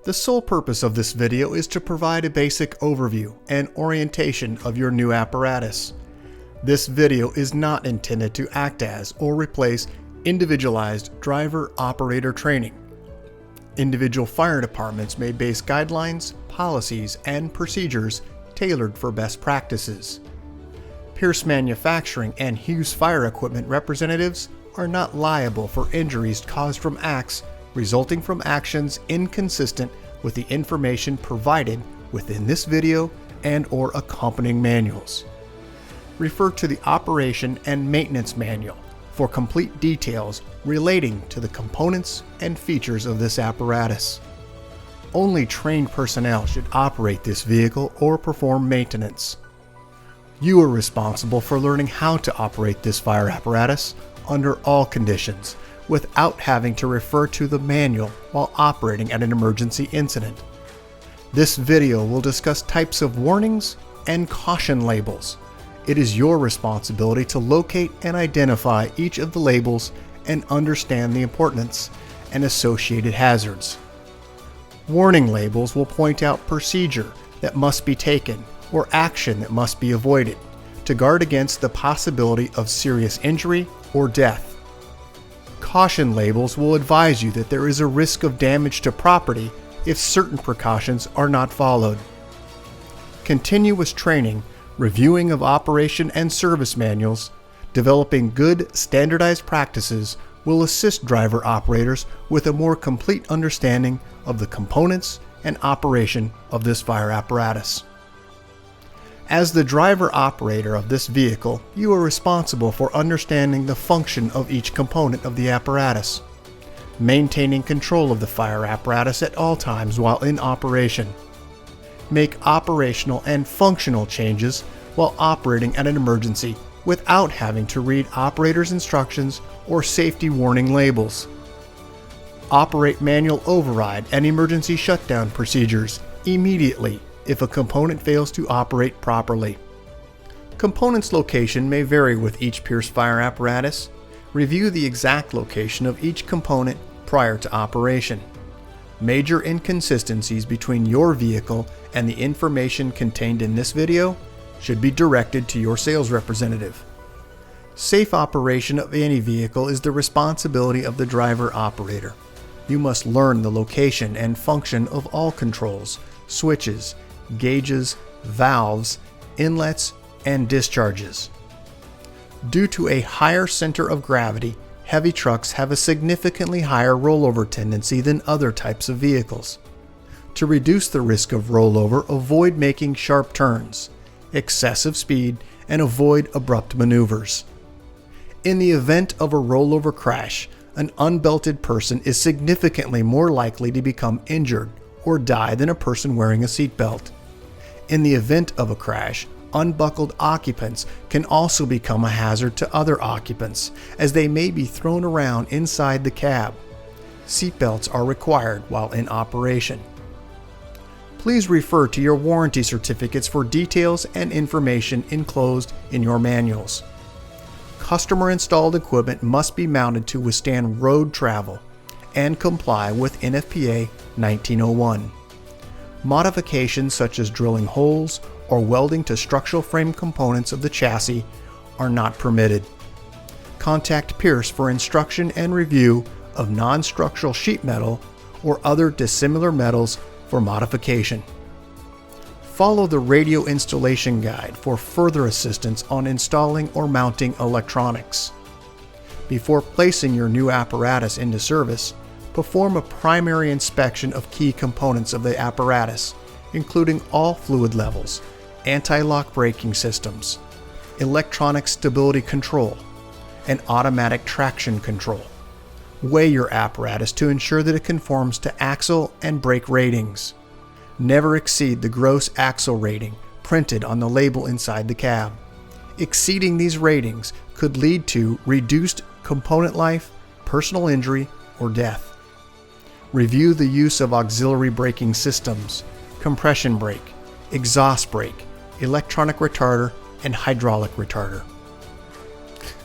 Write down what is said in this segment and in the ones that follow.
The sole purpose of this video is to provide a basic overview and orientation of your new apparatus. This video is not intended to act as or replace individualized driver-operator training. Individual fire departments may base guidelines, policies, and procedures tailored for best practices. Pierce Manufacturing and Hughes Fire Equipment representatives are not liable for injuries caused from acts resulting from actions inconsistent with the information provided within this video and/or accompanying manuals. Refer to the Operation and Maintenance Manual for complete details relating to the components and features of this apparatus. Only trained personnel should operate this vehicle or perform maintenance. You are responsible for learning how to operate this fire apparatus under all conditions without having to refer to the manual while operating at an emergency incident. This video will discuss types of warnings and caution labels. It is your responsibility to locate and identify each of the labels and understand the importance and associated hazards. Warning labels will point out procedure that must be taken or action that must be avoided to guard against the possibility of serious injury or death. Caution labels will advise you that there is a risk of damage to property if certain precautions are not followed. Continuous training, reviewing of operation and service manuals, developing good standardized practices will assist driver operators with a more complete understanding of the components and operation of this fire apparatus. As the driver operator of this vehicle, you are responsible for understanding the function of each component of the apparatus, maintaining control of the fire apparatus at all times while in operation. Make operational and functional changes while operating at an emergency without having to read operator's instructions or safety warning labels. Operate manual override and emergency shutdown procedures immediately if a component fails to operate properly. Components location may vary with each Pierce fire apparatus. Review the exact location of each component prior to operation. Major inconsistencies between your vehicle and the information contained in this video should be directed to your sales representative. Safe operation of any vehicle is the responsibility of the driver operator. You must learn the location and function of all controls, switches, gauges, valves, inlets, and discharges. Due to a higher center of gravity, heavy trucks have a significantly higher rollover tendency than other types of vehicles. To reduce the risk of rollover, avoid making sharp turns, excessive speed, and avoid abrupt maneuvers. In the event of a rollover crash, an unbelted person is significantly more likely to become injured or die than a person wearing a seatbelt. In the event of a crash, unbuckled occupants can also become a hazard to other occupants, as they may be thrown around inside the cab. Seatbelts are required while in operation. Please refer to your warranty certificates for details and information enclosed in your manuals. Customer-installed equipment must be mounted to withstand road travel and comply with NFPA 1901. Modifications such as drilling holes or welding to structural frame components of the chassis are not permitted. Contact Pierce for instruction and review of non-structural sheet metal or other dissimilar metals for modification. Follow the radio installation guide for further assistance on installing or mounting electronics. Before placing your new apparatus into service, perform a primary inspection of key components of the apparatus, including all fluid levels, anti-lock braking systems, electronic stability control, and automatic traction control. Weigh your apparatus to ensure that it conforms to axle and brake ratings. Never exceed the gross axle rating printed on the label inside the cab. Exceeding these ratings could lead to reduced component life, personal injury, or death. Review the use of auxiliary braking systems, compression brake, exhaust brake, electronic retarder, and hydraulic retarder.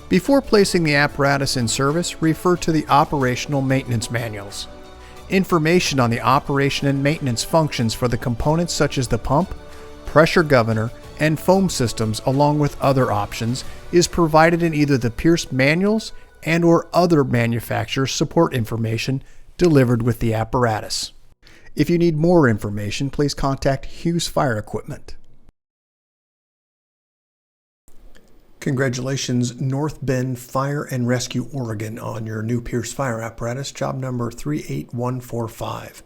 Before placing the apparatus in service, refer to the operational maintenance manuals. Information on the operation and maintenance functions for the components such as the pump, pressure governor, and foam systems, along with other options, is provided in either the Pierce manuals and/or other manufacturer support information delivered with the apparatus. If you need more information, please contact Hughes Fire Equipment. Congratulations, North Bend Fire and Rescue, Oregon, on your new Pierce fire apparatus, job number 38145.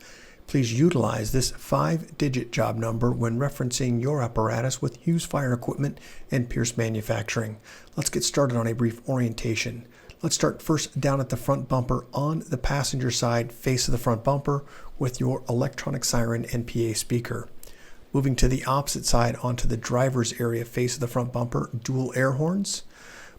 Please utilize this 5-digit job number when referencing your apparatus with Hughes Fire Equipment and Pierce Manufacturing. Let's get started on a brief orientation. Let's start first down at the front bumper on the passenger side, face of the front bumper, with your electronic siren and PA speaker. Moving to the opposite side onto the driver's area, face of the front bumper, dual air horns.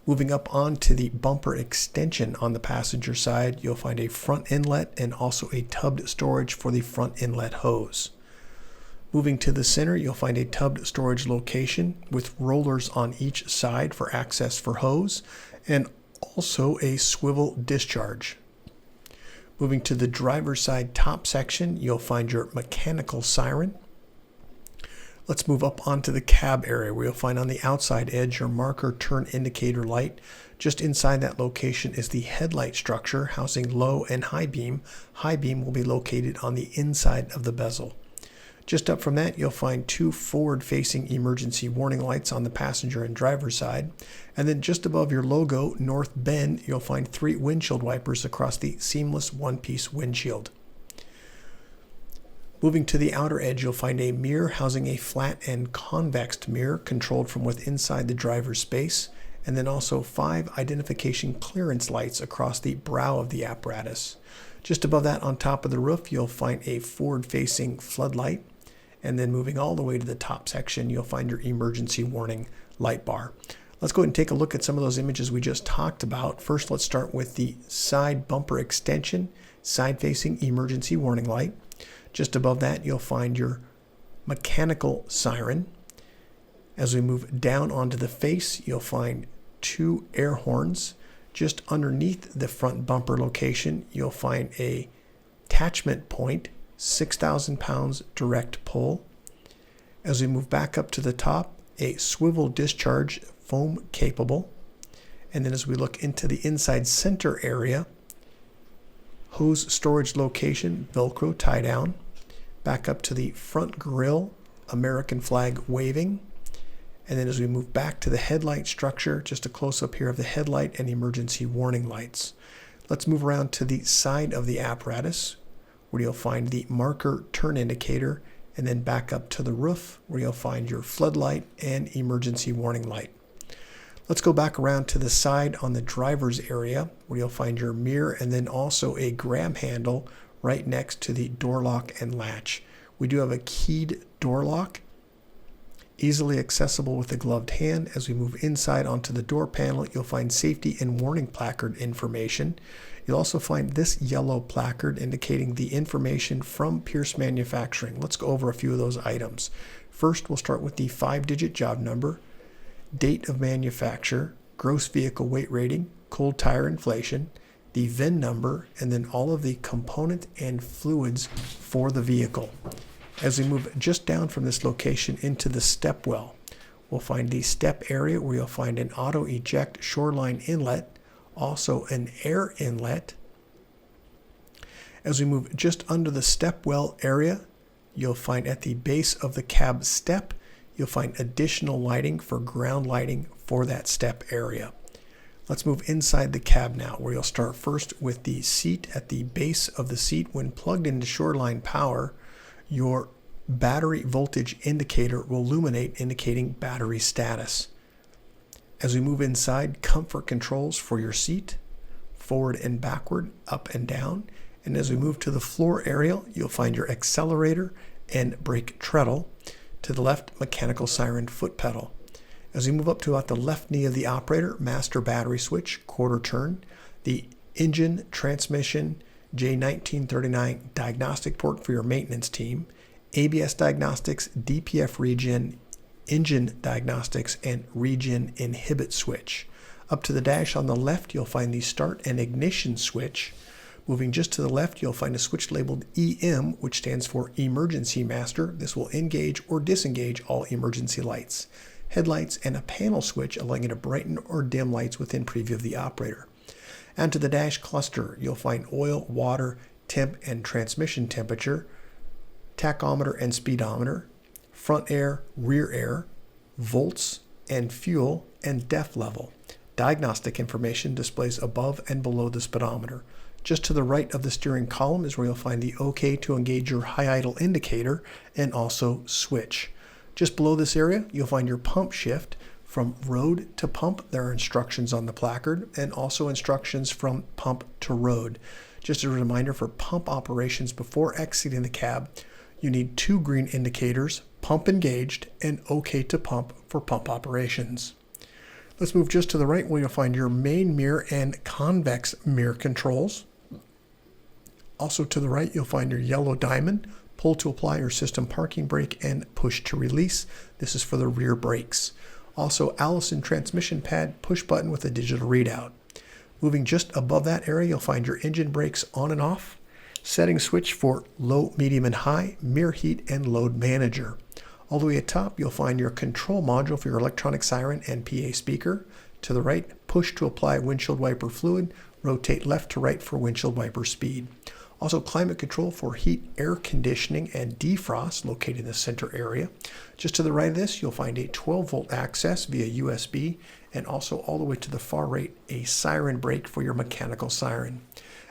Moving up onto the bumper extension on the passenger side, you'll find a front inlet and also a tubbed storage for the front inlet hose. Moving to the center, you'll find a tubbed storage location with rollers on each side for access for hose and also a swivel discharge. Moving to the driver's side top section, you'll find your mechanical siren. Let's move up onto the cab area where you'll find on the outside edge your marker turn indicator light. Just inside that location is the headlight structure housing low and high beam. High beam will be located on the inside of the bezel. Just up from that, you'll find 2 forward-facing emergency warning lights on the passenger and driver's side. And then just above your logo, North Bend, you'll find 3 windshield wipers across the seamless one-piece windshield. Moving to the outer edge, you'll find a mirror housing a flat and convex mirror controlled from within inside the driver's space, and then also 5 identification clearance lights across the brow of the apparatus. Just above that, on top of the roof, you'll find a forward-facing floodlight, and then moving all the way to the top section, you'll find your emergency warning light bar. Let's go ahead and take a look at some of those images we just talked about. First, let's start with the side bumper extension, side-facing emergency warning light. Just above that, you'll find your mechanical siren. As we move down onto the face, you'll find 2 air horns. Just underneath the front bumper location, you'll find a attachment point, 6,000 pounds direct pull. As we move back up to the top, a swivel discharge, foam capable. And then as we look into the inside center area, hose storage location, Velcro tie down. Back up to the front grille, American flag waving. And then as we move back to the headlight structure, just a close-up here of the headlight and emergency warning lights. Let's move around to the side of the apparatus, where you'll find the marker turn indicator, and then back up to the roof, where you'll find your floodlight and emergency warning light. Let's go back around to the side on the driver's area, where you'll find your mirror and then also a grab handle right next to the door lock and latch. We do have a keyed door lock, easily accessible with a gloved hand. As we move inside onto the door panel, you'll find safety and warning placard information. You'll also find this yellow placard indicating the information from Pierce Manufacturing. Let's go over a few of those items. First, we'll start with the 5-digit job number, date of manufacture, gross vehicle weight rating, cold tire inflation, the VIN number, and then all of the component and fluids for the vehicle. As we move just down from this location into the step well, we'll find the step area where you'll find an auto eject shoreline inlet, also an air inlet. As we move just under the step well area, you'll find at the base of the cab step, you'll find additional lighting for ground lighting for that step area. Let's move inside the cab now, where you'll start first with the seat. At the base of the seat, when plugged into Shoreline Power, your battery voltage indicator will illuminate, indicating battery status. As we move inside, comfort controls for your seat, forward and backward, up and down. And as we move to the floor area, you'll find your accelerator and brake treadle. To the left, mechanical siren foot pedal. As we move up to about the left knee of the operator, master battery switch, quarter turn, the engine, transmission, J1939 diagnostic port for your maintenance team, ABS diagnostics, DPF regen, engine diagnostics, and regen inhibit switch. Up to the dash on the left, you'll find the start and ignition switch. Moving just to the left, you'll find a switch labeled EM, which stands for Emergency Master. This will engage or disengage all emergency lights, headlights, and a panel switch allowing you to brighten or dim lights within preview of the operator. Onto the dash cluster, you'll find oil, water, temp and transmission temperature, tachometer and speedometer, front air, rear air, volts and fuel, and depth level. Diagnostic information displays above and below the speedometer. Just to the right of the steering column is where you'll find the OK to engage your high idle indicator and also switch. Just below this area, you'll find your pump shift. From road to pump, there are instructions on the placard and also instructions from pump to road. Just a reminder, for pump operations before exiting the cab, you need 2 green indicators, pump engaged, and OK to pump for pump operations. Let's move just to the right where you'll find your main mirror and convex mirror controls. Also to the right, you'll find your yellow diamond, pull to apply your system parking brake, and push to release. This is for the rear brakes. Also, Allison transmission pad, push button with a digital readout. Moving just above that area, you'll find your engine brakes on and off, setting switch for low, medium, and high, mirror heat, and load manager. All the way at top, you'll find your control module for your electronic siren and PA speaker. To the right, push to apply windshield wiper fluid, rotate left to right for windshield wiper speed. Also, climate control for heat, air conditioning, and defrost located in the center area. Just to the right of this, you'll find a 12-volt access via USB, and also all the way to the far right, a siren brake for your mechanical siren.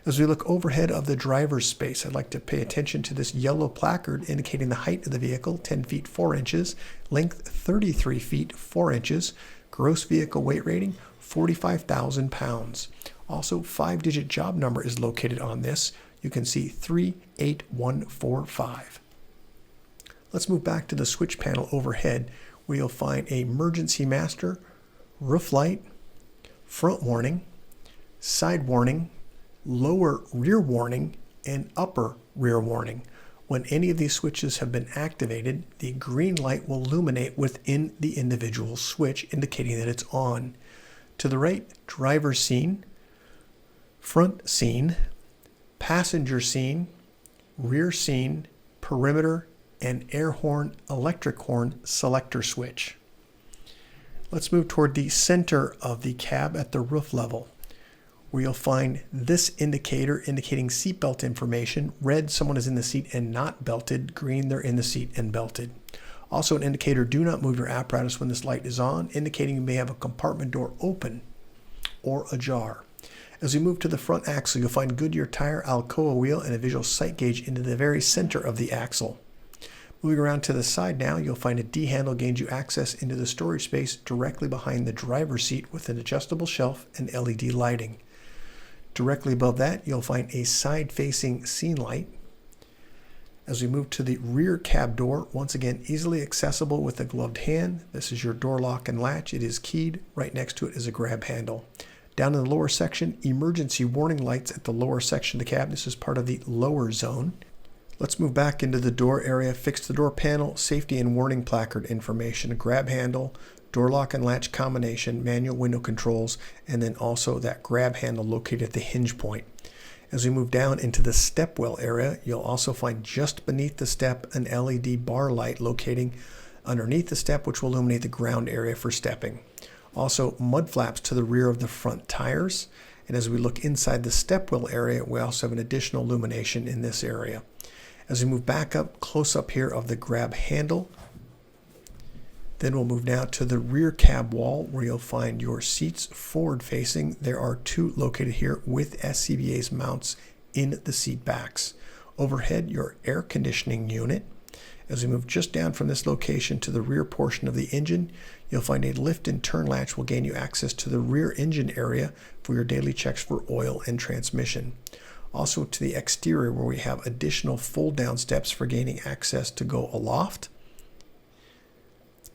As we look overhead of the driver's space, I'd like to pay attention to this yellow placard indicating the height of the vehicle, 10 feet 4 inches, length 33 feet 4 inches, gross vehicle weight rating 45,000 pounds. Also, 5-digit job number is located on this. You can see 38145. Let's move back to the switch panel overhead where you'll find a emergency master, roof light, front warning, side warning, lower rear warning, and upper rear warning. When any of these switches have been activated, the green light will illuminate within the individual switch, indicating that it's on. To the right, driver's scene, front scene, passenger scene, rear scene, perimeter, and air horn, electric horn selector switch. Let's move toward the center of the cab at the roof level, where you'll find this indicator indicating seatbelt information. Red, someone is in the seat and not belted. Green, they're in the seat and belted. Also an indicator, do not move your apparatus when this light is on, indicating you may have a compartment door open or ajar. As we move to the front axle, you'll find Goodyear tire, Alcoa wheel, and a visual sight gauge into the very center of the axle. Moving around to the side now, you'll find a D handle gains you access into the storage space directly behind the driver's seat with an adjustable shelf and LED lighting. Directly above that, you'll find a side-facing scene light. As we move to the rear cab door, once again, easily accessible with a gloved hand. This is your door lock and latch. It is keyed. Right next to it is a grab handle. Down in the lower section, emergency warning lights at the lower section of the cab. This is part of the lower zone. Let's move back into the door area. Fix the door panel, safety and warning placard information, a grab handle, door lock and latch combination, manual window controls, and then also that grab handle located at the hinge point. As we move down into the step well area, you'll also find just beneath the step an LED bar light locating underneath the step, which will illuminate the ground area for stepping. Also, mud flaps to the rear of the front tires. And as we look inside the step well area, we also have an additional illumination in this area. As we move back up, close up here of the grab handle, then we'll move now to the rear cab wall where you'll find your seats forward facing. There are 2 located here with SCBA's mounts in the seat backs. Overhead, your air conditioning unit. As we move just down from this location to the rear portion of the engine, you'll find a lift and turn latch will gain you access to the rear engine area for your daily checks for oil and transmission. Also to the exterior where we have additional fold down steps for gaining access to go aloft.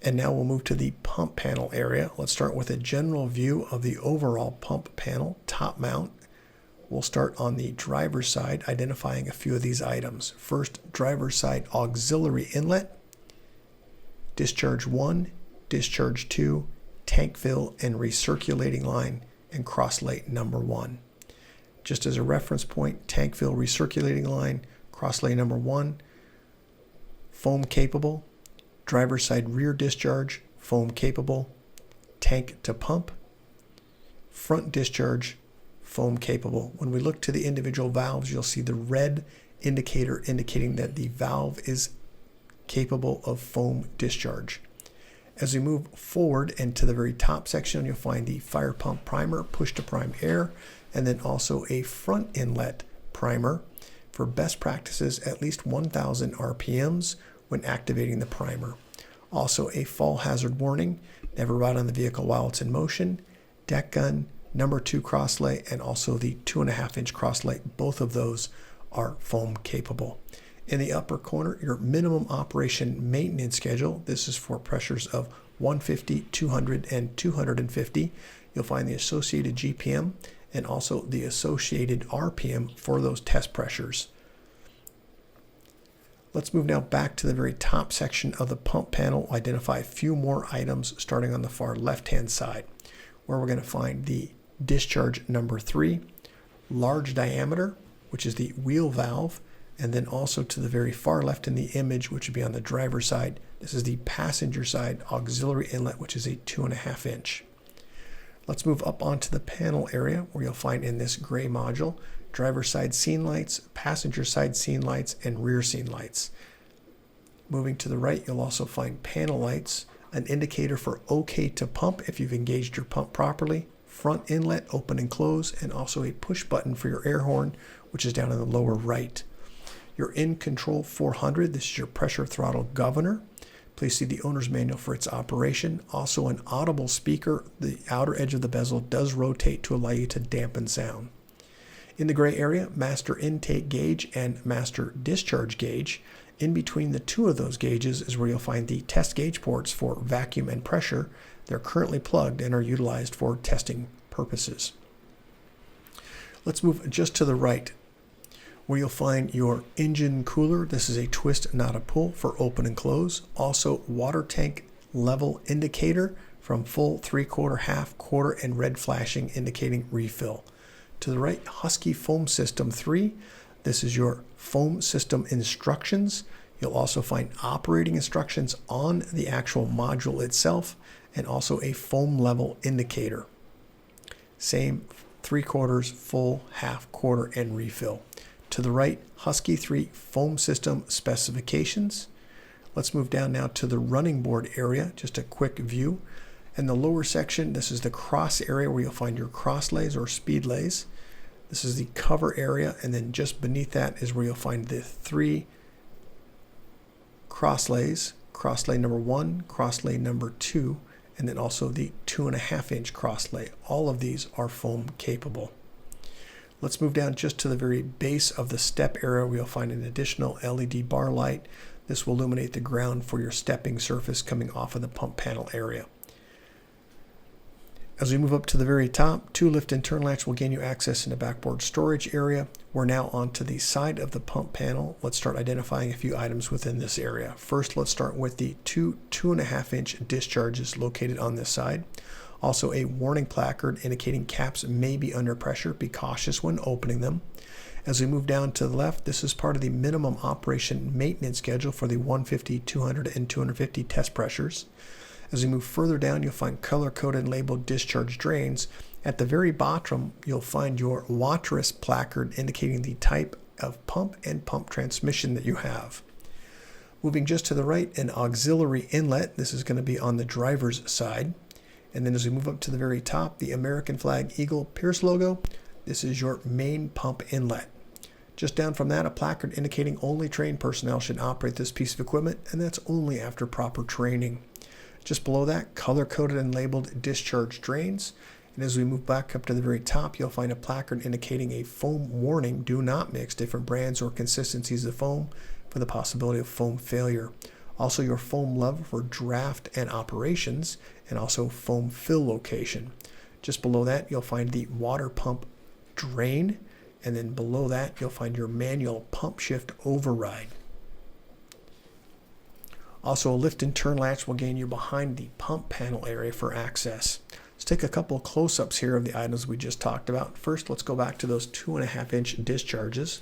And now we'll move to the pump panel area. Let's start with a general view of the overall pump panel, top mount. We'll start on the driver's side, identifying a few of these items. First, driver's side auxiliary inlet, discharge 1, discharge 2, tank fill and recirculating line, and cross light number 1. Just as a reference point, tank fill recirculating line, crosslay number 1, foam capable, driver's side rear discharge, foam capable, tank to pump, front discharge, foam capable. When we look to the individual valves, you'll see the red indicator indicating that the valve is capable of foam discharge. As we move forward and to the very top section, you'll find the fire pump primer, push to prime air, and then also a front inlet primer. For best practices, at least 1,000 RPMs when activating the primer. Also a fall hazard warning, never ride on the vehicle while it's in motion, deck gun, number 2 crosslay, and also the 2.5-inch crosslay. Both of those are foam capable. In the upper corner, your minimum operation maintenance schedule. This is for pressures of 150, 200, and 250. You'll find the associated GPM and also the associated RPM for those test pressures. Let's move now back to the very top section of the pump panel. Identify a few more items starting on the far left-hand side, where we're going to find the discharge number 3, large diameter, which is the wheel valve, and then also to the very far left in the image, which would be on the driver's side, this is the passenger side auxiliary inlet, which is a 2.5-inch. Let's move up onto the panel area, where you'll find in this gray module, driver's side scene lights, passenger side scene lights, and rear scene lights. Moving to the right, you'll also find panel lights, an indicator for OK to pump if you've engaged your pump properly, front inlet open and close, and also a push button for your air horn, which is down in the lower right. Your In Control 400, this is your pressure throttle governor. Please see the owner's manual for its operation. Also an audible speaker, the outer edge of the bezel does rotate to allow you to dampen sound. In the gray area, master intake gauge and master discharge gauge. In between the two of those gauges is where you'll find the test gauge ports for vacuum and pressure. They're currently plugged and are utilized for testing purposes. Let's move just to the right, where you'll find your engine cooler. This is a twist, not a pull, for open and close. Also, water tank level indicator from full, 3/4, half, quarter, and red flashing indicating refill. To the right, Husky Foam System 3. This is your foam system instructions. You'll also find operating instructions on the actual module itself, and also a foam level indicator. Same 3/4, full, half, quarter, and refill. To the right, Husky 3 foam system specifications. Let's move down now to the running board area, just a quick view. In the lower section, this is the cross area where you'll find your crosslays or speed lays. This is the cover area, and then just beneath that is where you'll find the 3 crosslays, crosslay number 1, crosslay number 2, and then also the 2.5-inch crosslay. All of these are foam capable. Let's move down just to the very base of the step area where you'll find an additional LED bar light. This will illuminate the ground for your stepping surface coming off of the pump panel area. As we move up to the very top, 2 lift and turn latch will gain you access in the backboard storage area. We're now onto the side of the pump panel. Let's start identifying a few items within this area. First, let's start with the 2.5-inch discharges located on this side. Also a warning placard indicating caps may be under pressure. Be cautious when opening them. As we move down to the left, this is part of the minimum operation maintenance schedule for the 150, 200, and 250 test pressures. As we move further down, you'll find color-coded and labeled discharge drains. At the very bottom, you'll find your Watrous placard indicating the type of pump and pump transmission that you have. Moving just to the right, an auxiliary inlet. This is going to be on the driver's side. And then as we move up to the very top, the American flag Eagle Pierce logo. This is your main pump inlet. Just down from that, a placard indicating only trained personnel should operate this piece of equipment, and that's only after proper training. Just below that, color-coded and labeled discharge drains. And as we move back up to the very top, you'll find a placard indicating a foam warning. Do not mix different brands or consistencies of foam for the possibility of foam failure. Also, your foam level for draft and operations, and also foam fill location. Just below that, you'll find the water pump drain, and then below that, you'll find your manual pump shift override. Also, a lift and turn latch will gain you behind the pump panel area for access. Let's take a couple of close-ups here of the items we just talked about. First, let's go back to those 2.5-inch discharges.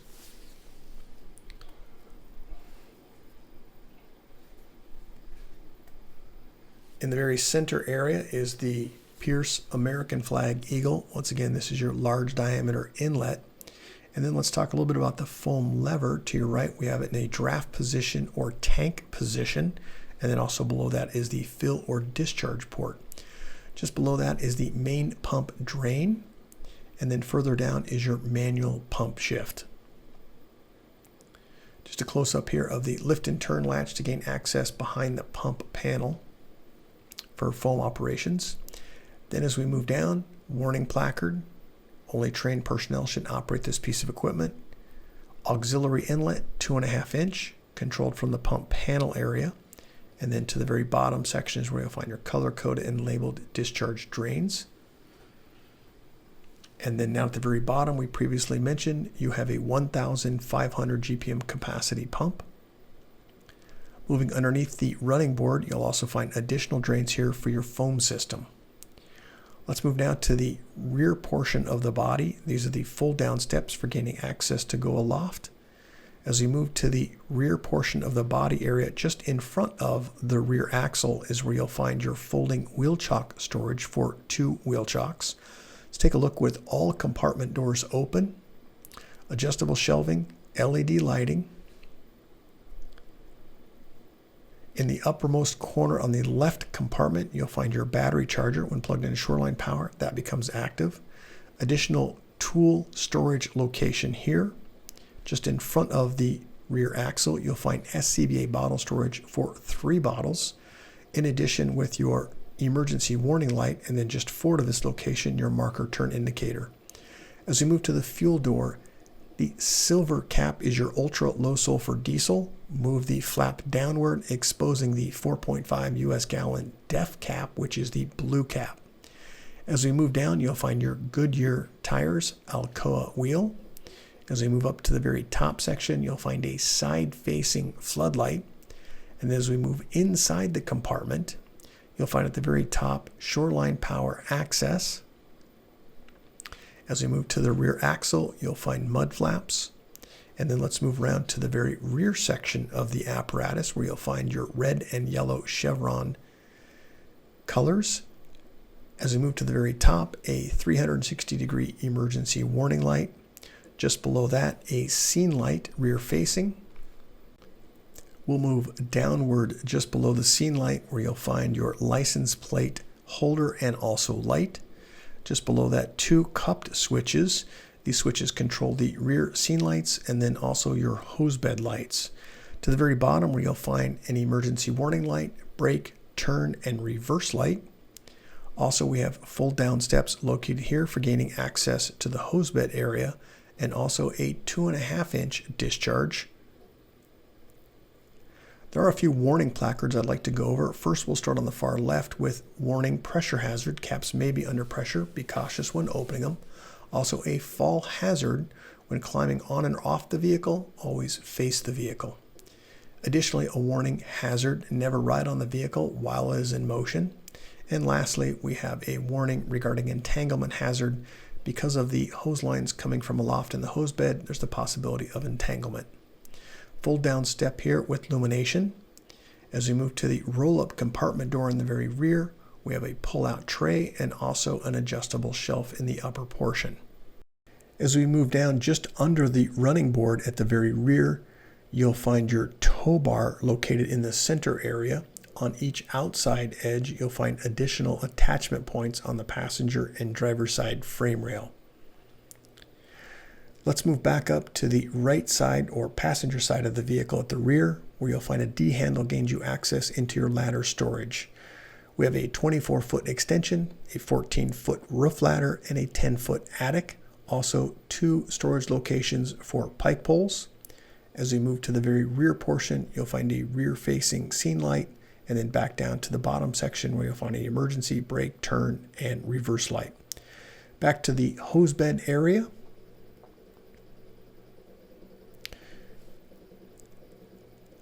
In the very center area is the Pierce American Flag Eagle. Once again, this is your large diameter inlet. And then let's talk a little bit about the foam lever. To your right, we have it in a draft position or tank position. And then also below that is the fill or discharge port. Just below that is the main pump drain. And then further down is your manual pump shift. Just a close up here of the lift and turn latch to gain access behind the pump panel for foam operations. Then as we move down, warning placard. Only trained personnel should operate this piece of equipment. Auxiliary inlet, 2.5-inch, controlled from the pump panel area. And then to the very bottom section is where you'll find your color-coded and labeled discharge drains. And then now at the very bottom, we previously mentioned, you have a 1,500 GPM capacity pump. Moving underneath the running board, you'll also find additional drains here for your foam system. Let's move now to the rear portion of the body. These are the fold down steps for gaining access to go aloft. As we move to the rear portion of the body area, just in front of the rear axle is where you'll find your folding wheel chock storage for 2 wheel chocks. Let's take a look with all compartment doors open, adjustable shelving, LED lighting. In the uppermost corner on the left compartment, you'll find your battery charger. When plugged into Shoreline Power, that becomes active. Additional tool storage location here. Just in front of the rear axle, you'll find SCBA bottle storage for 3 bottles. In addition, with your emergency warning light, and then just forward of this location, your marker turn indicator. As we move to the fuel door, the silver cap is your ultra low sulfur diesel. Move the flap downward, exposing the 4.5 US gallon DEF cap, which is the blue cap. As we move down, you'll find your Goodyear tires, Alcoa wheel. As we move up to the very top section, you'll find a side-facing floodlight. And as we move inside the compartment, you'll find at the very top Shoreline Power access. As we move to the rear axle, you'll find mud flaps. And then let's move around to the very rear section of the apparatus where you'll find your red and yellow chevron colors. As we move to the very top, a 360-degree emergency warning light. Just below that, a scene light rear facing. We'll move downward just below the scene light where you'll find your license plate holder and also light. Just below that, 2 cupped switches. These switches control the rear scene lights and then also your hose bed lights. To the very bottom where you'll find an emergency warning light, brake, turn, and reverse light. Also, we have fold down steps located here for gaining access to the hose bed area, and also a 2.5-inch discharge. There are a few warning placards I'd like to go over. First, we'll start on the far left with warning pressure hazard. Caps may be under pressure. Be cautious when opening them. Also, a fall hazard when climbing on and off the vehicle. Always face the vehicle. Additionally, a warning hazard. Never ride on the vehicle while it is in motion. And lastly, we have a warning regarding entanglement hazard. Because of the hose lines coming from aloft in the hose bed, there's the possibility of entanglement. Fold down step here with illumination. As we move to the roll-up compartment door in the very rear, we have a pull-out tray and also an adjustable shelf in the upper portion. As we move down just under the running board at the very rear, you'll find your tow bar located in the center area. On each outside edge, you'll find additional attachment points on the passenger and driver's side frame rail. Let's move back up to the right side or passenger side of the vehicle at the rear, where you'll find a D handle gains you access into your ladder storage. We have a 24-foot extension, a 14-foot roof ladder, and a 10-foot attic. Also 2 storage locations for pike poles. As we move to the very rear portion, you'll find a rear-facing scene light, and then back down to the bottom section where you'll find an emergency brake, turn, and reverse light. Back to the hose bed area.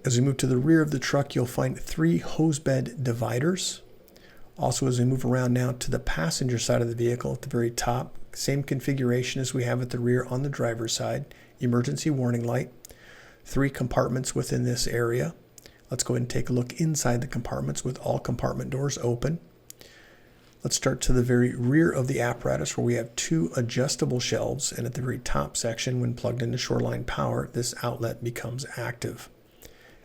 As we move to the rear of the truck, you'll find 3 hose bed dividers. Also, as we move around now to the passenger side of the vehicle at the very top, same configuration as we have at the rear on the driver's side, emergency warning light, 3 compartments within this area. Let's go ahead and take a look inside the compartments with all compartment doors open. Let's start to the very rear of the apparatus where we have 2 adjustable shelves, and at the very top section, when plugged into Shoreline Power, this outlet becomes active.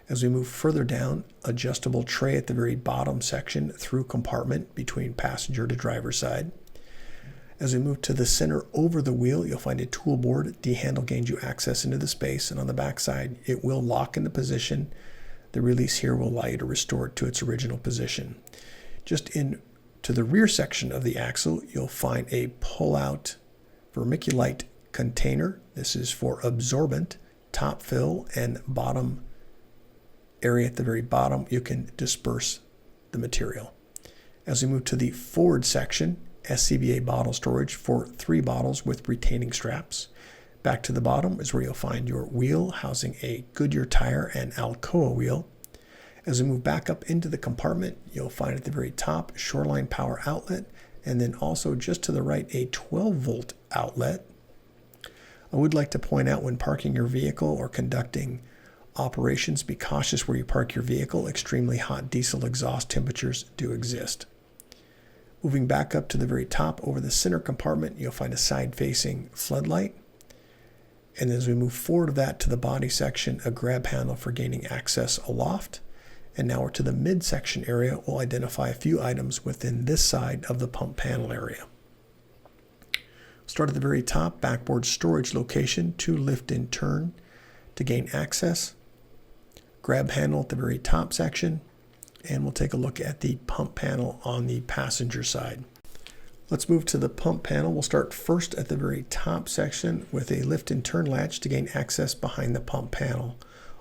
As we move further down, adjustable tray at the very bottom section through compartment between passenger to driver's side. As we move to the center over the wheel, you'll find a tool board. D-handle gains you access into the space, and on the back side, it will lock into position. The release here will allow you to restore it to its original position. Just in to the rear section of the axle, you'll find a pull-out vermiculite container. This is for absorbent, top fill, and bottom area at the very bottom. You can disperse the material. As we move to the forward section, SCBA bottle storage for 3 bottles with retaining straps. Back to the bottom is where you'll find your wheel housing a Goodyear tire and Alcoa wheel. As we move back up into the compartment, you'll find at the very top Shoreline Power outlet, and then also just to the right a 12-volt outlet. I would like to point out, when parking your vehicle or conducting operations, be cautious where you park your vehicle. Extremely hot diesel exhaust temperatures do exist. Moving back up to the very top over the center compartment, you'll find a side-facing floodlight. And as we move forward of that to the body section, a grab handle for gaining access aloft. And now we're to the midsection area. We'll identify a few items within this side of the pump panel area. Start at the very top, backboard storage location to lift and turn to gain access. Grab handle at the very top section. And we'll take a look at the pump panel on the passenger side. Let's move to the pump panel. We'll start first at the very top section with a lift and turn latch to gain access behind the pump panel.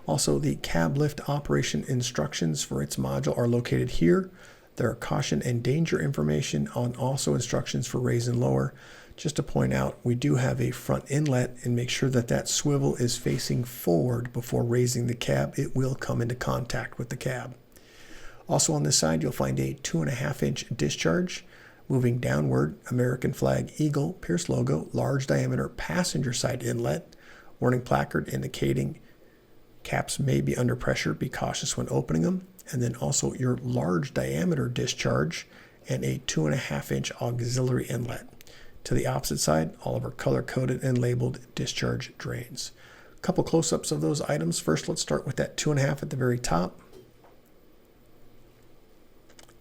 Also, the cab lift operation instructions for its module are located here. There are caution and danger information on also instructions for raise and lower. Just to point out, we do have a front inlet, and make sure that that swivel is facing forward before raising the cab. It will come into contact with the cab. Also on this side, you'll find a 2.5-inch discharge. Moving downward, American flag, Eagle, Pierce logo, large diameter passenger side inlet, warning placard indicating caps may be under pressure. Be cautious when opening them. And then also your large diameter discharge and a 2.5-inch auxiliary inlet. To the opposite side, all of our color-coded and labeled discharge drains. A couple close-ups of those items. First, let's start with that 2.5 at the very top.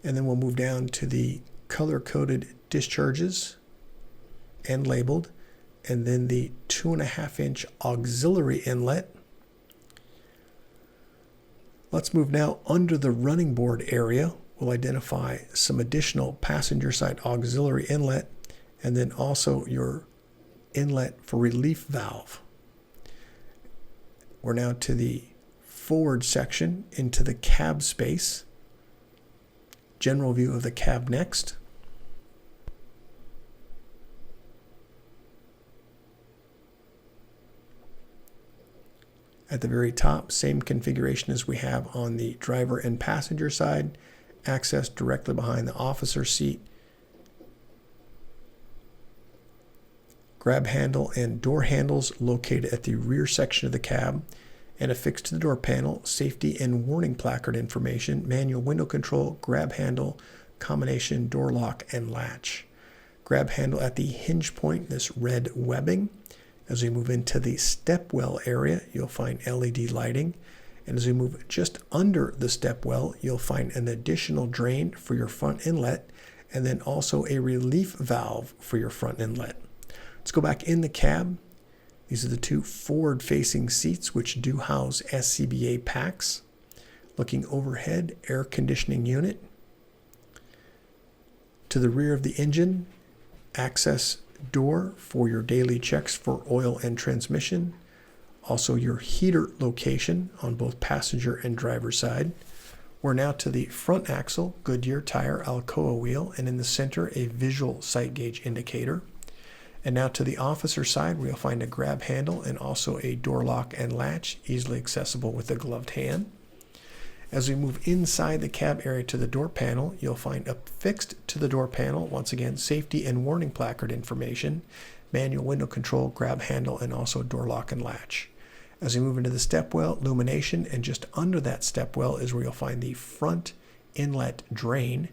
And then we'll move down to the color-coded discharges and labeled, and then the 2.5-inch auxiliary inlet. Let's move now under the running board area. We'll identify some additional passenger side auxiliary inlet, and then also your inlet for relief valve. We're now to the forward section into the cab space. General view of the cab next. At the very top, same configuration as we have on the driver and passenger side. Access directly behind the officer seat. Grab handle and door handles located at the rear section of the cab, and affixed to the door panel, safety and warning placard information, manual window control, grab handle, combination door lock and latch. Grab handle at the hinge point, this red webbing. As we move into the step well area, you'll find LED lighting. And as we move just under the step well, you'll find an additional drain for your front inlet, and then also a relief valve for your front inlet. Let's go back in the cab. These are the 2 forward-facing seats, which do house SCBA packs. Looking overhead, air conditioning unit. To the rear of the engine, access door for your daily checks for oil and transmission. Also your heater location on both passenger and driver side. We're now to the front axle, Goodyear tire, Alcoa wheel, and in the center a visual sight gauge indicator. And now to the officer side, where you'll find a grab handle and also a door lock and latch, easily accessible with a gloved hand. As we move inside the cab area to the door panel, you'll find affixed to the door panel, once again, safety and warning placard information, manual window control, grab handle, and also door lock and latch. As we move into the stepwell, illumination, and just under that stepwell is where you'll find the front inlet drain.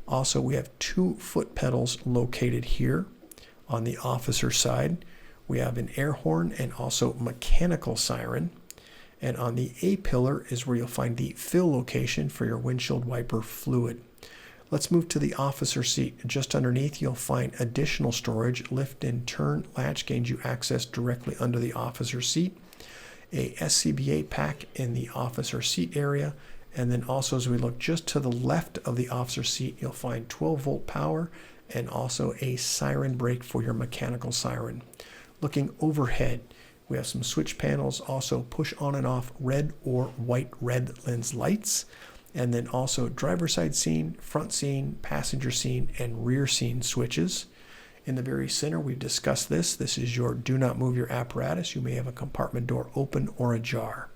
Also, we have 2 foot pedals located here on the officer side. We have an air horn and also mechanical siren. And on the A-pillar is where you'll find the fill location for your windshield wiper fluid. Let's move to the officer seat. Just underneath, you'll find additional storage. Lift and turn latch gains you access directly under the officer seat. A SCBA pack in the officer seat area. And then also, as we look just to the left of the officer seat, you'll find 12-volt power and also a siren brake for your mechanical siren. Looking overhead, we have some switch panels, also push on and off red or white red lens lights, and then also driver's side scene, front scene, passenger scene, and rear scene switches. In the very center, we've discussed this. This is your do not move your apparatus. You may have a compartment door open or ajar.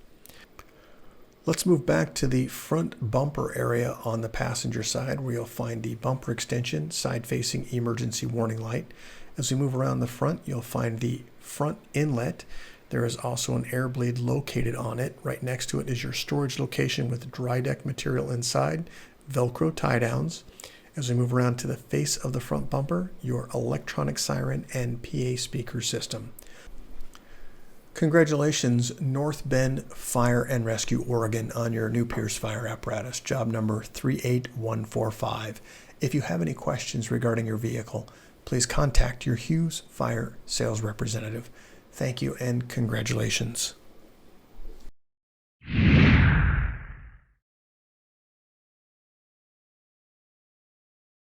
Let's move back to the front bumper area on the passenger side, where you'll find the bumper extension, side-facing emergency warning light. As we move around the front, you'll find the front inlet. There is also an air bleed located on it. Right next to it is your storage location with dry deck material inside, Velcro tie downs. As we move around to the face of the front bumper, your electronic siren and PA speaker system. Congratulations, North Bend Fire and Rescue, Oregon, on your new Pierce fire apparatus, job number 38145. If you have any questions regarding your vehicle, please contact your Hughes Fire sales representative. Thank you and congratulations.